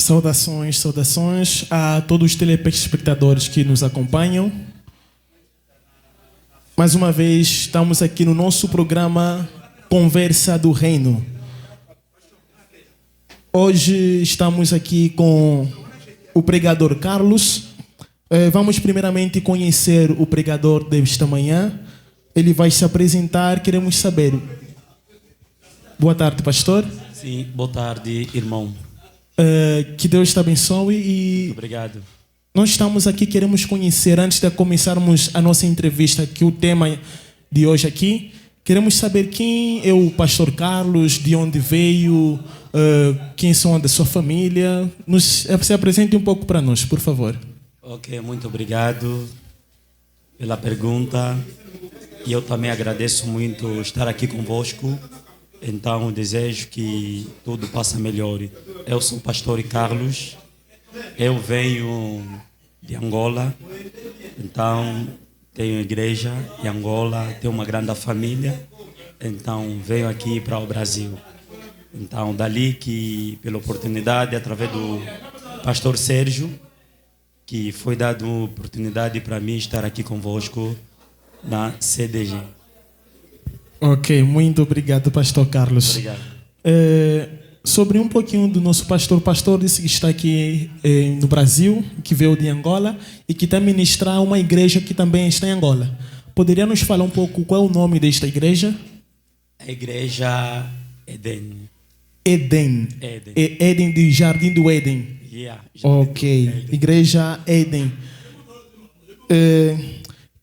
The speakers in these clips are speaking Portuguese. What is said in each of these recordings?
Saudações, saudações a todos os telespectadores que nos acompanham. Mais uma vez, estamos aqui no nosso programa Conversa do Reino. Hoje estamos aqui com o pregador Carlos. Vamos primeiramente conhecer o pregador desta manhã. Ele vai se apresentar, queremos saber. Boa tarde, pastor. Sim, boa tarde, irmão. Que Deus te abençoe e... Muito obrigado. Nós estamos aqui, queremos conhecer, antes de começarmos a nossa entrevista, que o tema de hoje aqui, queremos saber quem é o pastor Carlos, de onde veio, quem são da sua família. Se apresente um pouco para nós, por favor. Ok, muito obrigado pela pergunta. E eu também agradeço muito estar aqui convosco. Então, desejo que tudo passe melhor. Eu sou o pastor Carlos. Eu venho de Angola. Então, tenho igreja em Angola, tenho uma grande família. Então, venho aqui para o Brasil. Então, dali que, pela oportunidade, através do pastor Sérgio, que foi dado oportunidade para mim estar aqui convosco na CDG. Ok, muito obrigado, pastor Carlos. Obrigado. Sobre um pouquinho do nosso pastor. O pastor disse que está aqui no Brasil, que veio de Angola e que está a ministrar uma igreja que também está em Angola. Poderia nos falar um pouco qual é o nome desta igreja? A igreja Eden. Eden. Eden. Eden de Jardim do Éden. Yeah. Ok, Eden. Igreja Eden.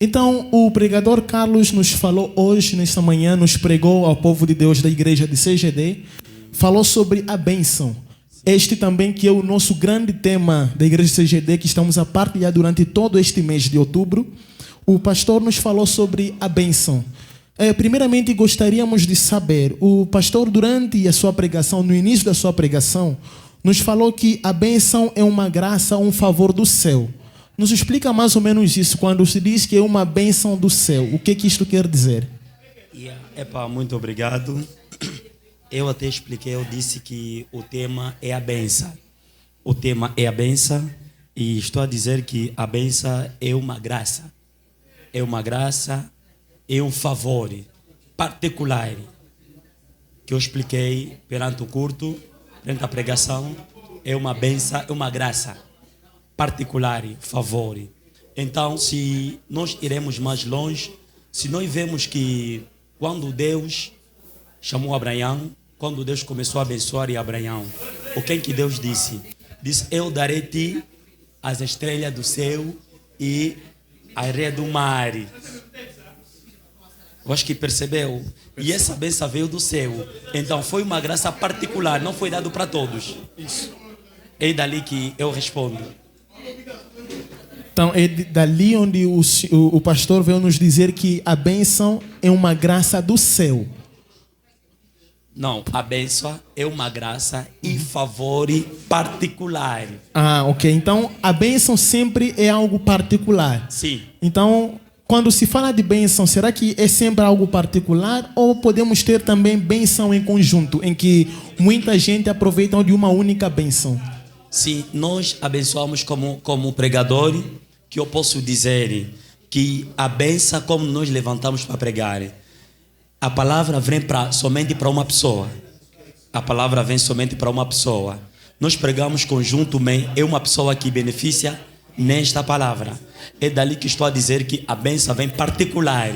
Então, o pregador Carlos nos falou hoje, nesta manhã, nos pregou ao povo de Deus da igreja de CGD, falou sobre a bênção. Este também que é o nosso grande tema da igreja de CGD, que estamos a partilhar durante todo este mês de outubro. O pastor nos falou sobre a bênção. Primeiramente, gostaríamos de saber, o pastor, durante a sua pregação, no início da sua pregação, nos falou que a bênção é uma graça, um favor do céu. Nos explica mais ou menos isso, quando se diz que é uma bênção do céu. O que isto quer dizer? Muito obrigado. Eu até expliquei, eu disse que o tema é a bênção. O tema é a bênção e estou a dizer que a bênção é uma graça. É uma graça, é um favor particular que eu expliquei perante o culto, perante a pregação. É uma bênção, é uma graça particular, favor. Então, se nós iremos mais longe, se nós vemos que quando Deus chamou Abraão, quando Deus começou a abençoar Abraão, o que Deus disse? Disse, eu darei-te as estrelas do céu e a areia do mar. Eu acho que percebeu. E essa bênção veio do céu. Então, foi uma graça particular, não foi dado para todos. Isso. É dali que eu respondo. Então, é dali onde o pastor veio nos dizer que a bênção é uma graça do céu. Não, a bênção é uma graça e favor particular. Ah, ok. Então, a bênção sempre é algo particular. Sim. Então, quando se fala de bênção, será que é sempre algo particular ou podemos ter também bênção em conjunto, em que muita gente aproveita de uma única bênção? Sim, nós abençoamos como pregador, que eu posso dizer que a bênção, como nós levantamos para pregar, a palavra vem somente para uma pessoa. A palavra vem somente para uma pessoa. Nós pregamos conjuntamente, é uma pessoa que beneficia nesta palavra. É dali que estou a dizer que a bênção vem particular.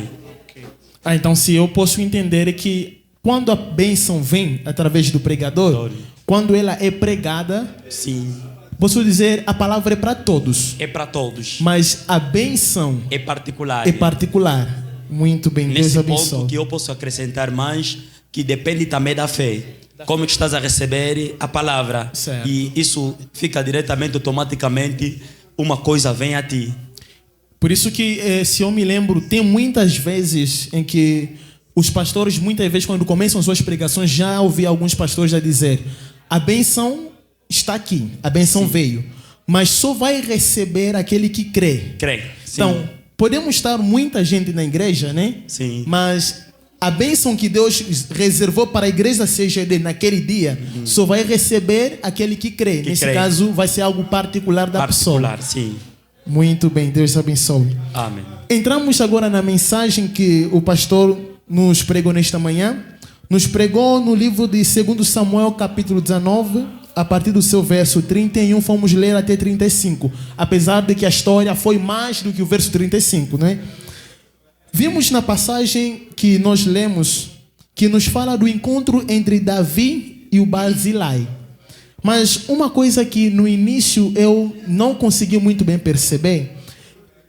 Então, se eu posso entender é que quando a bênção vem através do pregador, quando ela é pregada, sim, posso dizer a palavra é para todos. É para todos. Mas a bênção é particular. É particular. Muito bem, nesse Deus abençoe. ponto que eu posso acrescentar mais, que depende também da fé. Como que estás a receber a palavra. Certo. E isso fica diretamente, automaticamente, uma coisa vem a ti. Por isso que, se eu me lembro, tem muitas vezes em que os pastores, muitas vezes, quando começam suas pregações, já ouvi alguns pastores a dizer: a bênção está aqui, a bênção veio, mas só vai receber aquele que crê. Crê. Sim. Então, podemos estar muita gente na igreja, né? Sim. Mas a bênção que Deus reservou para a igreja CGD naquele dia, só vai receber aquele que crê. Nesse caso, vai ser algo particular da pessoa. Sim. Muito bem, Deus abençoe. Amém. Entramos agora na mensagem que o pastor nos pregou nesta manhã. Nos pregou no livro de 2 Samuel, capítulo 19, a partir do seu verso 31, fomos ler até 35. Apesar de que a história foi mais do que o verso 35, né? Vimos na passagem que nós lemos que nos fala do encontro entre Davi e o Barzilai. Mas uma coisa que no início eu não consegui muito bem perceber,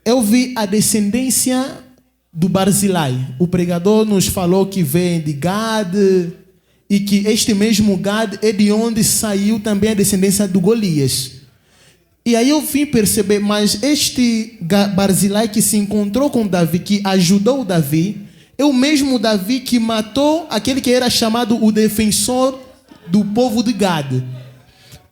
eu vi a descendência do Barzilai. O pregador nos falou que vem de Gad e que este mesmo Gad é de onde saiu também a descendência do Golias. E aí eu vim perceber, mas este Barzilai que se encontrou com Davi, que ajudou Davi, é o mesmo Davi que matou aquele que era chamado o defensor do povo de Gad.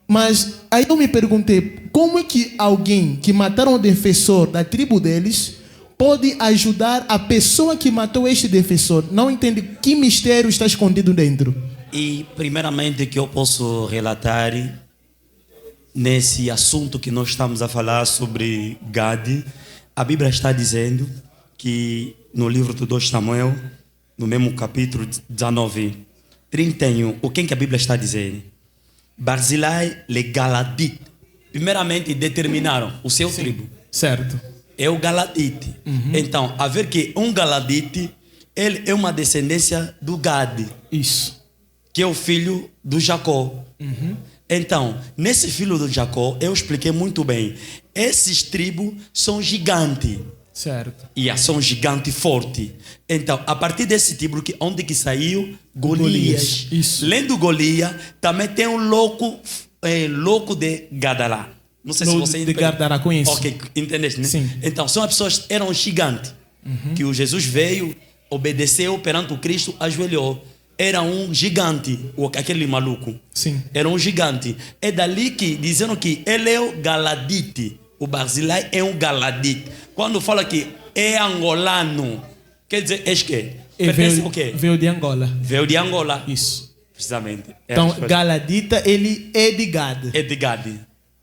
Mas aí eu me perguntei, como é que alguém que mataram o defensor da tribo deles pode ajudar a pessoa que matou este defensor? Não entende que mistério está escondido dentro. E primeiramente que eu posso relatar nesse assunto que nós estamos a falar sobre Gad, a Bíblia está dizendo que no livro do 2 Samuel, no mesmo capítulo 19, 31, o que a Bíblia está dizendo? Barzilai e Galadite, primeiramente determinaram o seu tribo. Certo. É o Galadite. Então, a ver que um Galadite, ele é uma descendência do Gad. Isso. Que é o filho do Jacó. Então, nesse filho do Jacó, eu expliquei muito bem. Esses tribos são gigantes. Certo. E são gigantes fortes. Então, a partir desse tribo, onde que saiu? Golias. Isso. Lendo Golias, também tem um louco de Gadara. Não sei se você de Gadara, conheço. Ok, entendeste, né? Sim. Então, são as pessoas, eram gigantes. Que o Jesus veio, obedeceu perante o Cristo, ajoelhou. Era um gigante, aquele maluco. Sim. Era um gigante. É dali que dizendo que ele é o Galadite. O Barzilai é um Galadite. Quando fala que é angolano, quer dizer, pertence ao quê? Veio de Angola. Veio de Angola. Isso. Precisamente. Então, Galadita, ele é de Gad. É de Gad.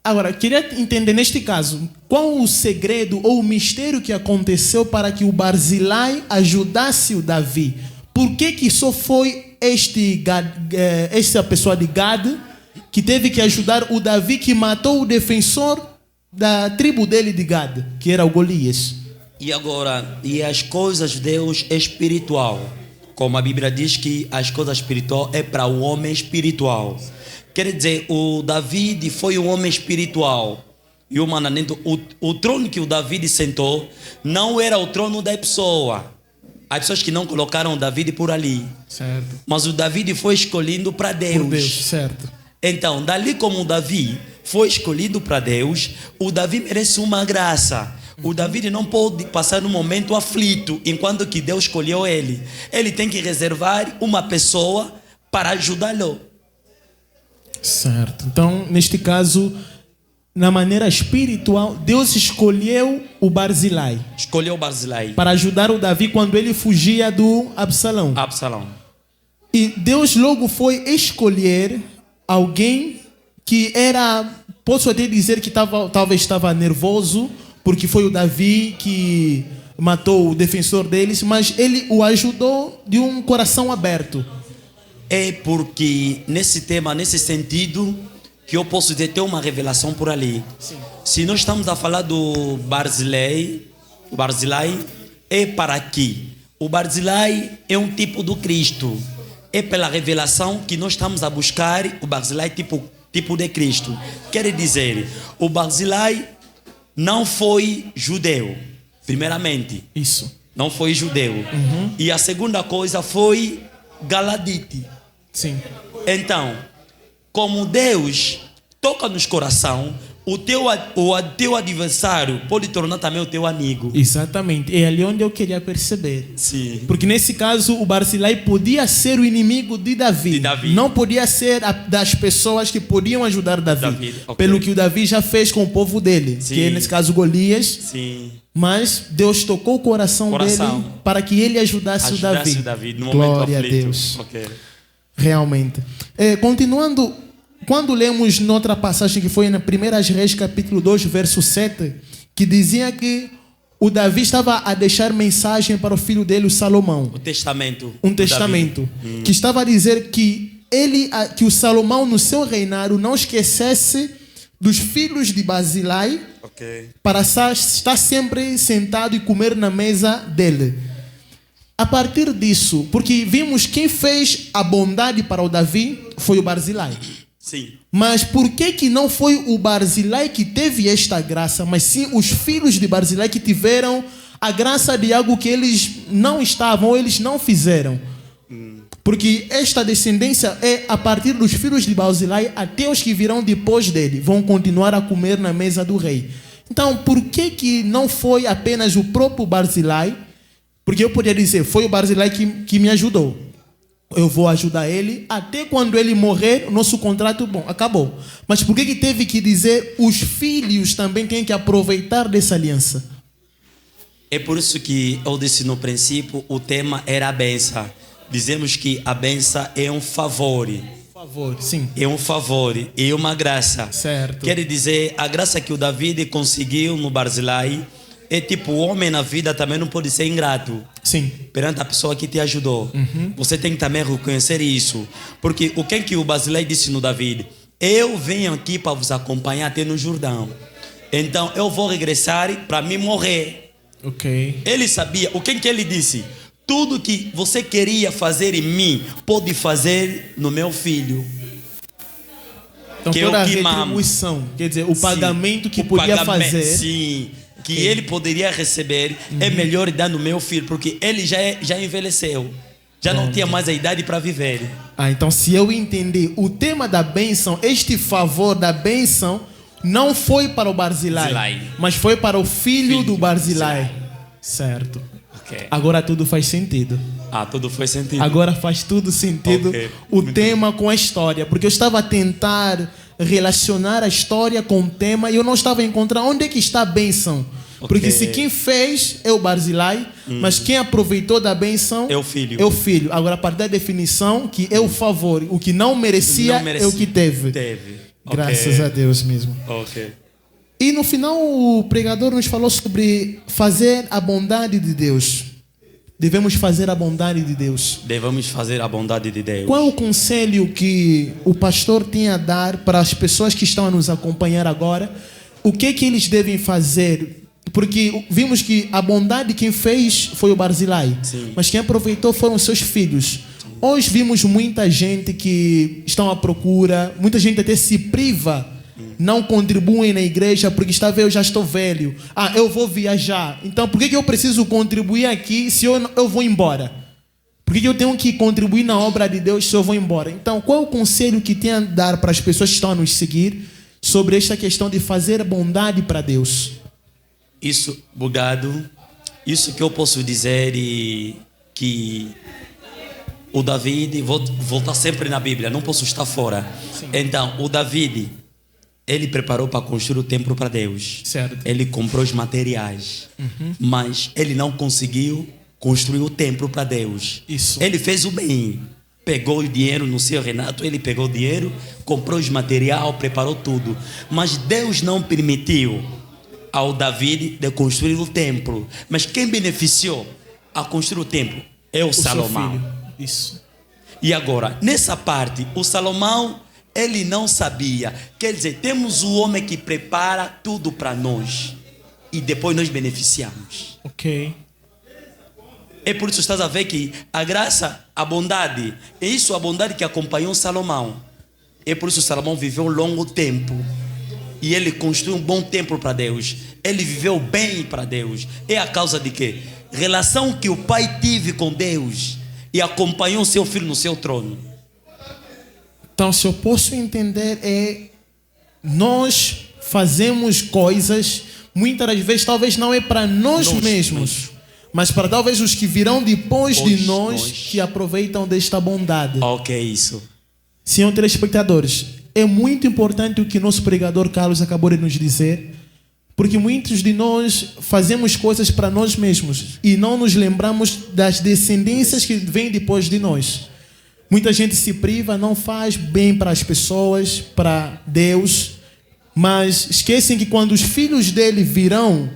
Agora, queria entender neste caso, qual o segredo ou o mistério que aconteceu para que o Barzilai ajudasse o Davi? Por que só foi esta pessoa de Gad que teve que ajudar o Davi que matou o defensor da tribo dele de Gad, que era o Golias? E agora, e as coisas de Deus é espiritual. Como a Bíblia diz que as coisas espiritual é para o homem espiritual. Quer dizer, o Davi foi um homem espiritual. E o trono que o Davi sentou não era o trono da pessoa. Há pessoas que não colocaram o Davi por ali. Certo. Mas o Davi foi escolhido para Deus. Por Deus, certo. Então, dali como o Davi foi escolhido para Deus, o Davi merece uma graça. O Davi não pode passar um momento aflito enquanto que Deus escolheu ele. Ele tem que reservar uma pessoa para ajudá-lo. Certo. Então, neste caso, na maneira espiritual, Deus escolheu o Barzilai. Escolheu o Barzilai para ajudar o Davi quando ele fugia do Absalão. E Deus logo foi escolher alguém que era, posso até dizer que talvez estava nervoso, porque foi o Davi que matou o defensor deles, mas ele o ajudou de um coração aberto. É porque nesse tema, nesse sentido, que eu posso dizer, ter uma revelação por ali. Sim. Se nós estamos a falar do Barzilai, é para aqui. O Barzilai é um tipo do Cristo. É pela revelação que nós estamos a buscar o Barzilai tipo de Cristo. Quer dizer, o Barzilai não foi judeu, primeiramente. Isso. Não foi judeu. E a segunda coisa foi Galadite. Sim. Então, como Deus toca nos coração, o teu adversário pode tornar também o teu amigo. Exatamente. É ali onde eu queria perceber. Sim. Porque nesse caso o Barzilai podia ser o inimigo de Davi. Não podia ser das pessoas que podiam ajudar Davi. Okay. Pelo que o Davi já fez com o povo dele. Sim. Que é, nesse caso, Golias. Sim. Mas Deus tocou o coração dele para que ele ajudasse o Davi. No momento Glória aflito. a Deus. Okay. Realmente. Continuando, quando lemos noutra passagem que foi na 1 Reis, capítulo 2, verso 7, que dizia que o Davi estava a deixar mensagem para o filho dele, o Salomão. O testamento. Um testamento. Que estava a dizer que que o Salomão, no seu reinado, não esquecesse dos filhos de Barzilai, para estar sempre sentado e comer na mesa dele. A partir disso, porque vimos quem fez a bondade para o Davi foi o Barzilai. Sim. Mas por que não foi o Barzilai que teve esta graça, mas sim os filhos de Barzilai que tiveram a graça de algo que eles não estavam ou eles não fizeram? Porque esta descendência é a partir dos filhos de Barzilai até os que virão depois dele, vão continuar a comer na mesa do rei. Então, por que não foi apenas o próprio Barzilai? Porque eu poderia dizer, foi o Barzilai que me ajudou. Eu vou ajudar ele até quando ele morrer, o nosso contrato, bom, acabou. Mas por que teve que dizer os filhos também têm que aproveitar dessa aliança? É por isso que eu disse no princípio, o tema era a benção. Dizemos que a benção é um favor. Sim. É um favor, é uma graça. Certo. Quer dizer, a graça que o Davi conseguiu no Barzilai é tipo, o homem na vida também não pode ser ingrato. Sim. Perante a pessoa que te ajudou. Você tem que também reconhecer isso. Porque o que o Barzilai disse no Davi? Eu venho aqui para vos acompanhar até no Jordão. Então eu vou regressar para me morrer. Ele sabia, o que ele disse? Tudo que você queria fazer em mim, pode fazer no meu filho. Então que toda a retribuição, quer dizer, o pagamento que podia fazer. Sim, que ele poderia receber, é melhor dar no meu filho, porque ele já envelheceu. Já não tinha mais a idade para viver. Então se eu entender, o tema da bênção, este favor da bênção, não foi para o Barzilai, mas foi para o filho do Barzilai. Certo. Agora tudo faz sentido. Tudo faz sentido. Agora faz tudo sentido o tema com a história. Porque eu estava a tentar relacionar a história com o tema e eu não estava a encontrar onde é que está a bênção. Porque se quem fez é o Barzilai, mas quem aproveitou da bênção é o filho. Agora, a partir da definição que é o favor, o que não merecia, é o que teve. Graças a Deus mesmo. E no final o pregador nos falou sobre fazer a bondade de Deus. Devemos fazer a bondade de Deus. Devemos fazer a bondade de Deus. Qual é o conselho que o pastor tem a dar para as pessoas que estão a nos acompanhar agora? O que eles devem fazer? Porque vimos que a bondade quem fez foi o Barzilai. Mas quem aproveitou foram seus filhos. Hoje vimos muita gente que estão à procura, muita gente até se priva, não contribuem na igreja porque eu já estou velho. Eu vou viajar. Então por que eu preciso contribuir aqui se eu vou embora? Por que eu tenho que contribuir na obra de Deus se eu vou embora? Então qual é o conselho que tem a dar para as pessoas que estão a nos seguir sobre esta questão de fazer bondade para Deus? Isso, bugado. Isso que eu posso dizer que o David, vou voltar sempre na Bíblia, não posso estar fora. Então, o David, ele preparou para construir o templo para Deus. Certo. Ele comprou os materiais, mas ele não conseguiu construir o templo para Deus. Isso. Ele fez o bem. Pegou o dinheiro no seu Renato, ele pegou o dinheiro, comprou os materiais, preparou tudo. Mas Deus não permitiu ao David de construir o templo. Mas quem beneficiou a construir o templo é o Salomão. Isso. E agora, nessa parte, o Salomão, ele não sabia. Quer dizer, temos o homem que prepara tudo para nós e depois nós beneficiamos. É por isso que estás a ver que a graça, a bondade, é isso a bondade que acompanhou Salomão. É por isso que Salomão viveu um longo tempo. E ele construiu um bom templo para Deus. Ele viveu bem para Deus. É a causa de quê? Relação que o pai teve com Deus e acompanhou seu filho no seu trono. Então, se eu posso entender, nós fazemos coisas, muitas das vezes, talvez não é para nós mesmos, mas para talvez os que virão depois de nós, que aproveitam desta bondade. Isso. Senhor telespectadores, é muito importante o que nosso pregador Carlos acabou de nos dizer, Porque muitos de nós fazemos coisas para nós mesmos e não nos lembramos das descendências que vêm depois de nós. Muita gente se priva, não faz bem para as pessoas, para Deus, mas esquecem que quando os filhos dele virão,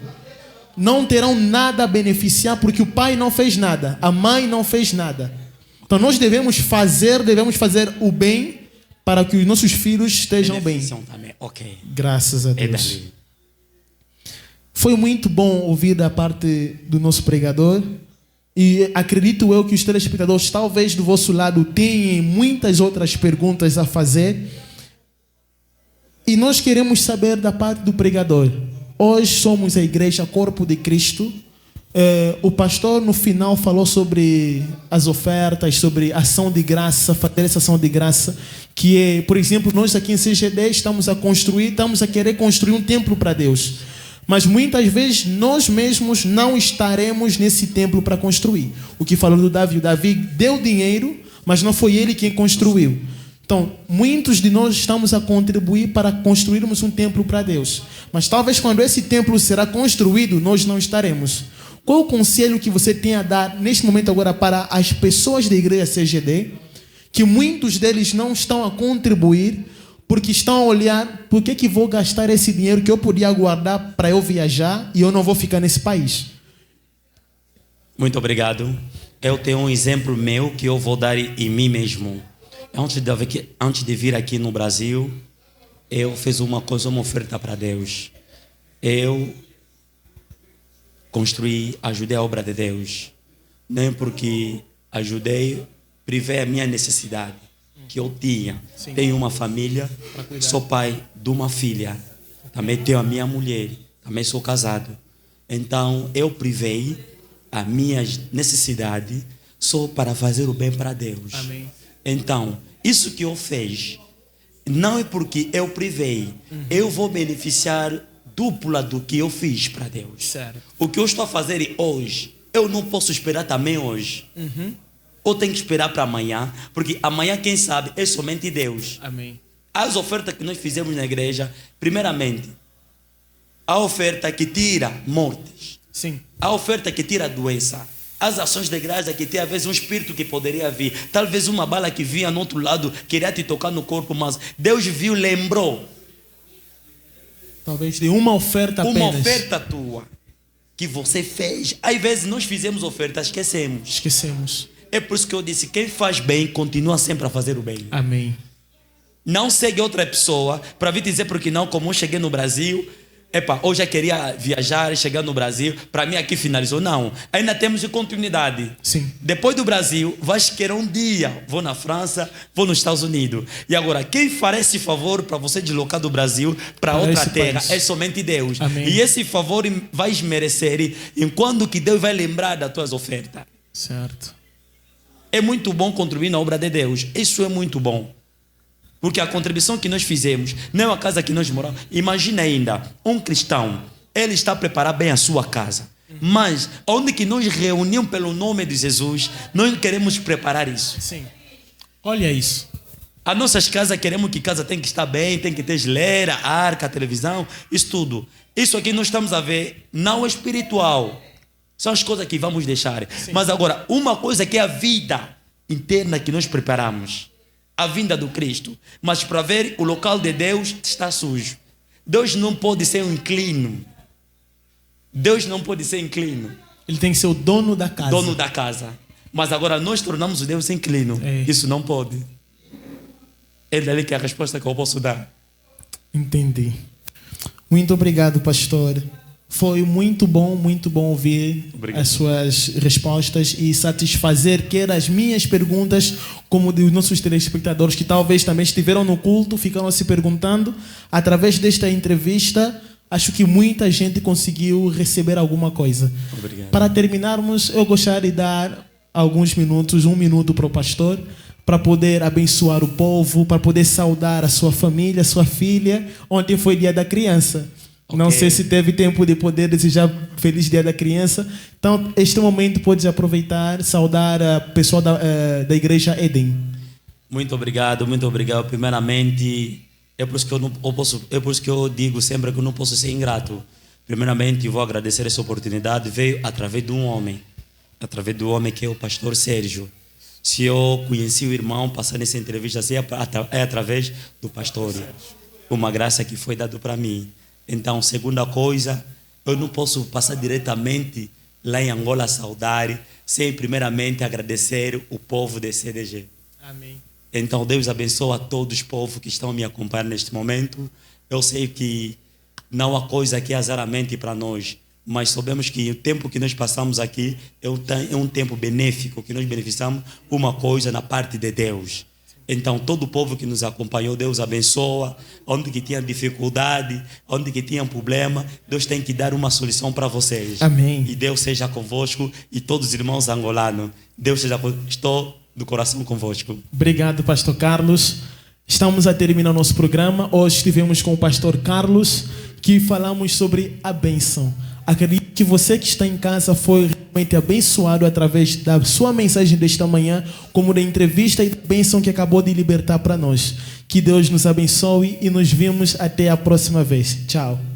não terão nada a beneficiar porque o pai não fez nada, a mãe não fez nada. Então nós devemos fazer o bem para que os nossos filhos estejam bem. Também. Okay. Graças a Deus. Foi muito bom ouvir da parte do nosso pregador. E acredito eu que os telespectadores, talvez do vosso lado, tenham muitas outras perguntas a fazer. E nós queremos saber da parte do pregador. Hoje somos a igreja Corpo de Cristo. O pastor no final falou sobre as ofertas, sobre ação de graça, fazer essa ação de graça. Que é, por exemplo, nós aqui em CGD estamos a querer construir um templo para Deus. Mas muitas vezes nós mesmos não estaremos nesse templo para construir. O que falou do Davi, o Davi deu dinheiro, mas não foi ele quem construiu. Então, muitos de nós estamos a contribuir para construirmos um templo para Deus. Mas talvez quando esse templo será construído, nós não estaremos. Qual o conselho que você tem a dar neste momento agora para as pessoas da igreja CGD, que muitos deles não estão a contribuir, porque estão a olhar, por que vou gastar esse dinheiro que eu podia guardar para eu viajar e eu não vou ficar nesse país? Muito obrigado. Eu tenho um exemplo meu que eu vou dar em mim mesmo. Antes de vir aqui no Brasil, eu fiz uma oferta para Deus. Eu construí, ajudei a obra de Deus. Nem porque ajudei, privei a minha necessidade que eu tinha. Sim. Tenho uma família, sou pai de uma filha, também tenho a minha mulher, também sou casado. Então eu privei a minha necessidade só para fazer o bem para Deus. Amém. Então isso que eu fiz não é porque eu privei, eu vou beneficiar dupla do que eu fiz para Deus. Certo. O que eu estou a fazer hoje, eu não posso esperar também hoje. Ou tem que esperar para amanhã, porque amanhã, quem sabe, é somente Deus. Amém. As ofertas que nós fizemos na igreja, primeiramente, a oferta que tira mortes. Sim. A oferta que tira doença. As ações de graça que tem, às vezes, um espírito que poderia vir. Talvez uma bala que vinha no outro lado, queria te tocar no corpo, mas Deus viu, lembrou. Talvez de uma oferta apenas. Uma oferta tua, que você fez. Às vezes, nós fizemos ofertas, esquecemos. É por isso que eu disse, quem faz bem, continua sempre a fazer o bem. Amém. Não segue outra pessoa para vir dizer porque não, como eu cheguei no Brasil, hoje eu queria viajar, chegar no Brasil, para mim aqui finalizou. Não, ainda temos continuidade. Sim. Depois do Brasil, vais querer um dia, vou na França, vou nos Estados Unidos. E agora, quem fará esse favor para você deslocar do Brasil para outra terra país. É somente Deus. Amém. E esse favor vais merecer enquanto que Deus vai lembrar das tuas ofertas. Certo. É muito bom contribuir na obra de Deus. Isso é muito bom. Porque a contribuição que nós fizemos, não é a casa que nós moramos. Imagina ainda, um cristão, ele está a preparar bem a sua casa. Mas, onde que nós reunimos pelo nome de Jesus, nós queremos preparar isso. Sim. Olha isso. As nossas casas, queremos que casa tem que estar bem, tem que ter geleira, arca, televisão, isso tudo. Isso aqui nós estamos a ver, não é espiritual. São as coisas que vamos deixar. Sim. Mas agora, uma coisa que é a vida interna que nós preparamos. A vinda do Cristo. Mas para ver, o local de Deus está sujo. Deus não pode ser um inclino. Deus não pode ser inclino. Ele tem que ser o dono da casa. Dono da casa. Mas agora nós tornamos o Deus inclino. Isso não pode. É dali que é a resposta que eu posso dar. Entendi. Muito obrigado, pastor. Foi muito bom ouvir as suas respostas e satisfazer quer as minhas perguntas como dos nossos telespectadores que talvez também estiveram no culto, ficaram se perguntando. Através desta entrevista, acho que muita gente conseguiu receber alguma coisa. Obrigado. Para terminarmos, eu gostaria de dar alguns minutos, 1 minuto para o pastor, para poder abençoar o povo, para poder saudar a sua família, a sua filha. Ontem foi dia da criança. Okay. Não sei se teve tempo de poder desejar feliz dia da criança. Então, este momento pode aproveitar, saudar a pessoal da igreja Eden. Muito obrigado. Primeiramente, é por isso que eu digo sempre que eu não posso ser ingrato. Primeiramente, eu vou agradecer essa oportunidade. Veio através de um homem que é o pastor Sérgio. Se eu conheci o irmão passando essa entrevista assim, é através do pastor. Uma graça que foi dada para mim. Então, segunda coisa, eu não posso passar diretamente lá em Angola a saudar, sem primeiramente agradecer o povo de CDG. Amém. Então, Deus abençoe a todos os povos que estão me acompanhando neste momento. Eu sei que não há coisa que é azaramente para nós, mas sabemos que o tempo que nós passamos aqui é um tempo benéfico, que nós beneficiamos uma coisa na parte de Deus. Então, todo o povo que nos acompanhou, Deus abençoa. Onde que tinha dificuldade, onde que tinha problema, Deus tem que dar uma solução para vocês. Amém. E Deus seja convosco e todos os irmãos angolanos. Deus seja estou do coração convosco. Obrigado, pastor Carlos. Estamos a terminar nosso programa. Hoje estivemos com o pastor Carlos, que falamos sobre a bênção. Acredito que você que está em casa foi realmente abençoado através da sua mensagem desta manhã, como da entrevista e da bênção que acabou de libertar para nós. Que Deus nos abençoe e nos vemos até a próxima vez. Tchau.